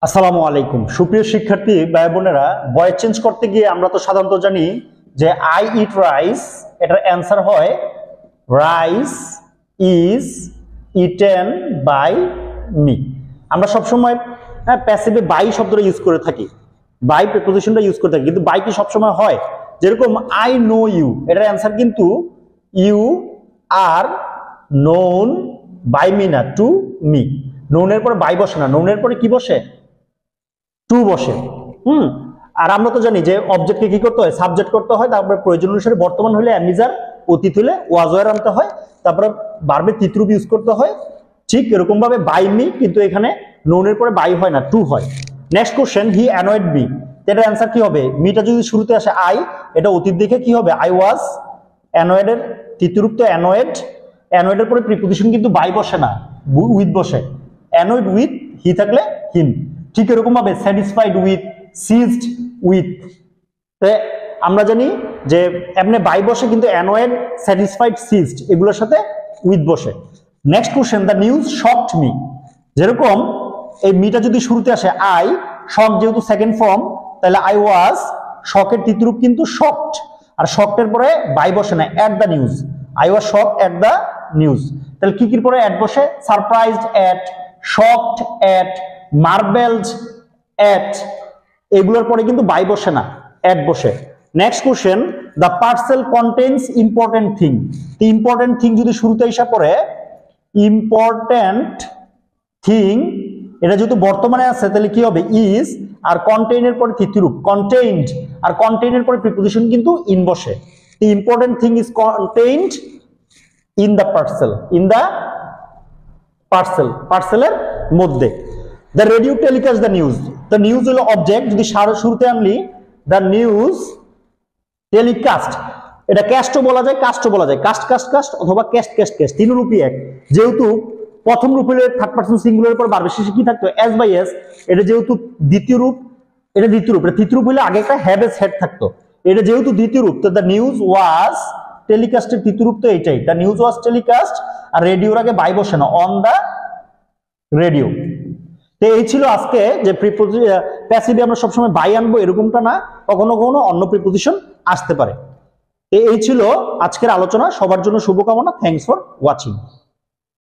আসসালামু আলাইকুম সুপ্রিয় শিক্ষার্থী ভাই বোনেরা, ভয়েস চেঞ্জ করতে গিয়ে আমরা তো সাধারণত জানি যে আই ইট রাইস, এটার অ্যান্সার হয় rice is eaten by me. আমরা সবসময় প্যাসিভে বাই শব্দটা ইউজ করে থাকি, বাই প্রিপোজিশনটা ইউজ করে থাকি, কিন্তু বাই কি সবসময় হয়? যেরকম আই নো ইউ, এটার অ্যান্সার কিন্তু you are known by me না, টু মি। নোনের পরে বাই বসে না, নোনের পরে কি বসে? টু বসে। আর আমরা তো জানি যে অবজেক্টকে কি করতে হয়? সাবজেক্ট করতে হয়, তারপরে প্রয়োজন অনুসারে বর্তমান হলে অ্যামিজার, অতীত হলে ওয়াজ ওয়ার আনতে হয়, তারপরে ভার্বের তৃতীয় ইউজ করতে হয়। ঠিক এরকম ভাবে বাই মি, কিন্তু এখানে নোনের পরে বাই হয় না, টু হয়। নেক্সট কোশ্চেন, হি অ্যানয়েড মি, এটার অ্যান্সার কি হবে? মিটা যদি শুরুতে আসে আই, এটা অতীত দেখে কি হবে? I was. অ্যানয়েডের তৃতীয় রূপ তো অ্যানয়েড, অ্যানয়েডের পরে প্রিপোজিশন কিন্তু বাই বসে না, উইথ বসে। অ্যানয়েড উইথ, হি থাকলে হিম। ঠিক এরকম ভাবে স্যাটিসফাইড উইথ, সিজড উইথ। আমরা জানি যে এমনি বাই বসে, কিন্তু অ্যানয়েড, স্যাটিসফাইড, সিজড এগুলোর সাথে উইথ বসে। Next question, the news shocked me, যেরকম এই মিটা যদি শুরুতে আসে আই, শক যেহেতু সেকেন্ড ফর্ম, তাহলে আই ওয়াজ, শকের তৃতীয় রূপ কিন্তু শকড, আর শকটের পরে বাই বসে না, at the news. I was shocked at the news, তাহলে কি কি পরে এট বসে? সারপ্রাইজড এট, শকড এট, মার্বেলড এট, এগুলোর পরে কিন্তু বাই বসে না, এট বসে। Next question, the parcel contains important thing, important thing যদি শুরুতে এসে পড়ে, ইম্পর্টেন্ট থিং, এটা যেহেতু বর্তমানে আছে তাহলে কি হবে? ইজ, আর কন্টেইনের পরে তৃতীয় রূপ কন্টেইনড, আর কন্টেইনের পরে প্রিপোজিশন কিন্তু ইন বসে। The important thing is contained in the parcel, in the parcel, পার্সেলের মধ্যে। The radio telecast the news, the news হলো অবজেক্ট, যদি শুরুতে আনলি the news telecast, এটা ক্যাস্টও বলা যায়, কাস্টও বলা যায়, কাস্ট কাস্ট কাস্ট অথবা ক্যাস্ট ক্যাস্ট ক্যাস্ট, তিন রূপই এক। যেহেতু প্রথম রূপ হলে থার্ড পারসন সিঙ্গুলারের পর ভার্বের শেষে কি থাকতো? S by S. এটা যেহেতু দ্বিতীয় রূপ, এটা দ্বিতীয় রূপ, এটা তৃতীয় রূপ হলে আগে একটা হ্যাভ এস হেড থাকতো। এটা যেহেতু দ্বিতীয় রূপ, তো দ্য নিউজ ওয়াজ টেলিকাস্টের তৃতীয় রূপ তো এইটাই, দ্য নিউজ ওয়াজ টেলিকাস্ট, আর রেডিওর আগে বাই বসে না, অন দা রেডিও। তো এই ছিল আজকে যে প্যাসিভে আমরা সবসময় বাই আনবো এরকমটা না, কখনো কখনো অন্য প্রিপোজিশন আসতে পারে। এই ছিল আজকের আলোচনা। সবার জন্য শুভকামনা। Thanks for watching.